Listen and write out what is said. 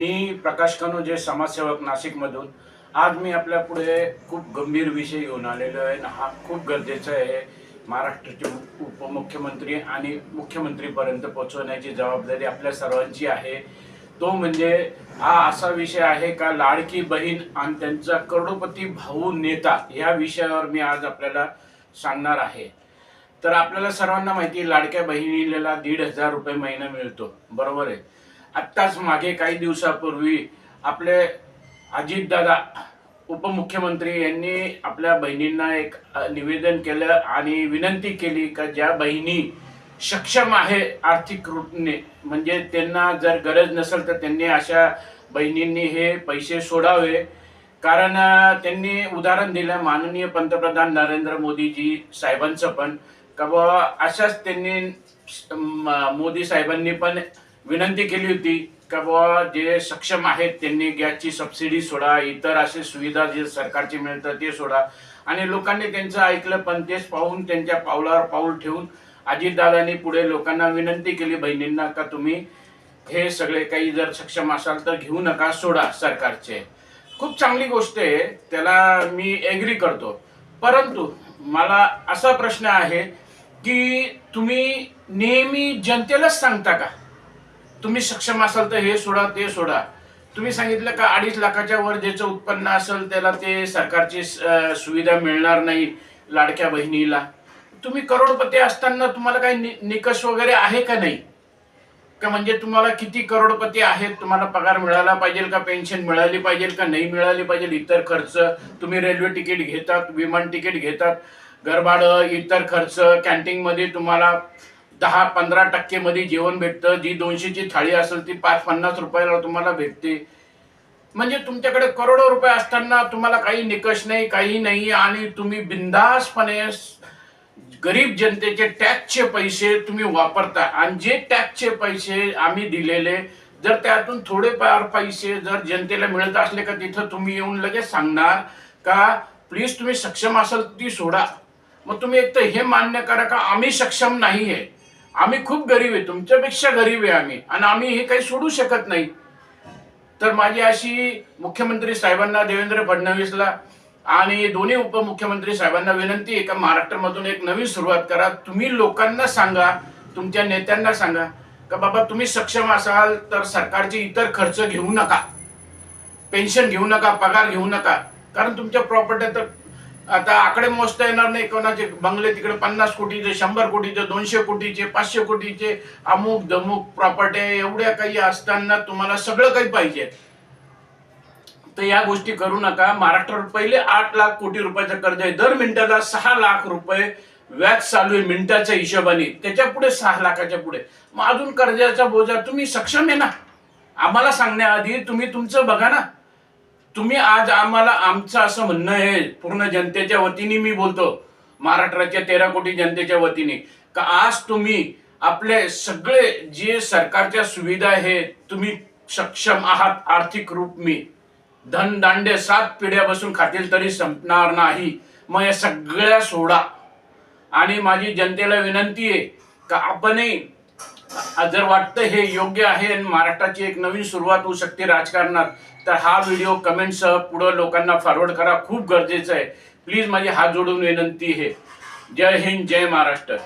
मी प्रकाश कानोजे समाजसेवक नाशिकमधून आज मी आपल्या पुढे खूप गंभीर विषय घेऊन आलेलो आहे. हा खूप गरजेचा आहे. महाराष्ट्राचे उपमुख्यमंत्री आणि मुख्यमंत्रीपर्यंत पोहोचवण्याची जबाबदारी आपल्या सर्वांची आहे. तो म्हणजे हा असा विषय आहे का लाडकी बहीण आणि त्यांचा करोडपती भाऊ नेता या विषयावर मी आज आपल्याला सांगणार आहे. तर आपल्याला सर्वांना माहिती आहे लाडक्या बहिणीला 1,500 रुपये महिना मिळतो, बरोबर आहे. आत्ताच मागे काही दिवसापूर्वी आपले अजितदादा उपमुख्यमंत्री यांनी आपल्या बहिणींना एक निवेदन केलं आणि विनंती केली का ज्या बहिणी सक्षम आहे आर्थिक रूपाने, म्हणजे त्यांना जर गरज नसेल तर त्यांनी अशा बहिणींनी हे पैसे सोडावे. कारण त्यांनी उदाहरण दिलं माननीय पंतप्रधान नरेंद्र मोदीजी साहेबांचं पण का बाबा अशाच त्यांनी मोदी साहेबांनी पण विनंती केली होती का बाबा जे सक्षम आहेत त्यांनी गॅसची सबसिडी सोडा, इतर असे सुविधा जे सरकारची मिळतात ते सोडा. आणि लोकांनी त्यांचं ऐकलं, पण तेच पाहून त्यांच्या पावलावर पाऊल ठेवून अजितदादांनी पुढे लोकांना विनंती केली बहिणींना का तुम्ही हे सगळे काही जर सक्षम असाल तर घेऊ नका, सोडा सरकारचे. खूप चांगली गोष्ट आहे, त्याला मी एग्री करतो. परंतु मला असा प्रश्न आहे की तुम्ही नेहमी जनतेलाच सांगता का तुम्ही सक्षम असाल तर हे सोडा ते सोडा? तुम्ही सांगितलं का 2.5 लाखाच्या वर ज्याचं उत्पन्न असेल त्याला ते सरकारची सुविधा मिळणार नाही लाडक्या बहिणीला. तुम्ही करोडपती असताना तुम्हाला काही निकष वगैरे आहे का नाही का? म्हणजे तुम्हाला किती करोडपती आहेत, तुम्हाला पगार मिळाला पाहिजे का, पेन्शन मिळाली पाहिजे का नाही मिळाली पाहिजे, इतर खर्च तुम्ही रेल्वे तिकीट घेतात, विमान तिकीट घेतात, घरभाडं, इतर खर्च, कॅन्टीनमध्ये तुम्हाला 10-15% मध्ये जेवण भेटतं. जी 200ची थाळी असेल ती 5-50 रुपयाला तुम्हाला भेटते. म्हणजे तुमच्याकडे करोडो रुपये असताना तुम्हाला काही निकष नाही, काही नाही, आणि तुम्ही बिनधास्तपणे गरीब जनतेचे टॅक्सचे पैसे तुम्ही वापरता. आणि जे टॅक्सचे पैसे आम्ही दिलेले जर त्यातून थोडेफार पैसे जर जनतेला मिळत असले का तिथं तुम्ही येऊन लगेच सांगणार का प्लीज तुम्ही सक्षम असाल ती सोडा. मग तुम्ही एक तर हे मान्य करा का आम्ही सक्षम नाही आहे, आम्ही खूप गरीब आहे, तुमच्यापेक्षा गरीब आहे आम्ही, आणि आम्ही हे काही सोडू शकत नाही. तर माझी अशी मुख्यमंत्री साहेबांना, देवेंद्र फडणवीसला आणि दोन्ही उपमुख्यमंत्री साहेबांना विनंती आहे का महाराष्ट्रामधून एक नवीन सुरुवात करा. तुम्ही लोकांना सांगा, तुमच्या नेत्यांना सांगा का बाबा तुम्ही सक्षम असाल तर सरकारचे इतर खर्च घेऊ नका, पेन्शन घेऊ नका, पगार घेऊ नका. कारण तुमच्या प्रॉपर्टी तर आता आकडे मोजता येणार नाही. कोणाचे बंगले तिकडे 50 कोटीचे, 100 कोटीचे, 200 कोटीचे, 500 कोटीचे, अमुक दमुक प्रॉपर्टी एवढ्या काही असताना तुम्हाला सगळं काही पाहिजे. तर या गोष्टी करू नका. महाराष्ट्रावर पहिले 8 लाख कोटी रुपयाचं कर्ज आहे, दर मिनिटाला 6 लाख रुपये व्याज चालू आहे मिनिटाच्या हिशोबाने, त्याच्या पुढे 6 लाखाच्या पुढे. मग अजून कर्जाचा बोजा. तुम्ही सक्षम आहे ना, आम्हाला सांगण्याआधी तुम्ही तुमचं बघा ना. तुम्ही आज आम्हाला, आमचं असं म्हणणं आहे पूर्ण जनतेच्या वतीने मी बोलतो, महाराष्ट्राच्या 13 कोटी जनतेच्या वतीने, का आज तुम्ही आपले सगळे जे सरकारच्या सुविधा आहे तुम्ही सक्षम आहात आर्थिक रूप मी. धन दांडे 7 पिढ्या बसून खातील तरी संपणार नाही. मग या सगळ्या सोडा. आणि माझी जनतेला विनंती आहे का आपणही जर वाटतं हे योग्य आहे आणि महाराष्ट्राची एक नवीन सुरुवात होऊ शकते राजकारणात, तर हा व्हिडिओ कमेंटसह पुढे लोकांना फॉरवर्ड करा, खूप गरजेचं आहे. प्लीज माझी हात जोडून विनंती आहे. जय हिंद, जय महाराष्ट्र.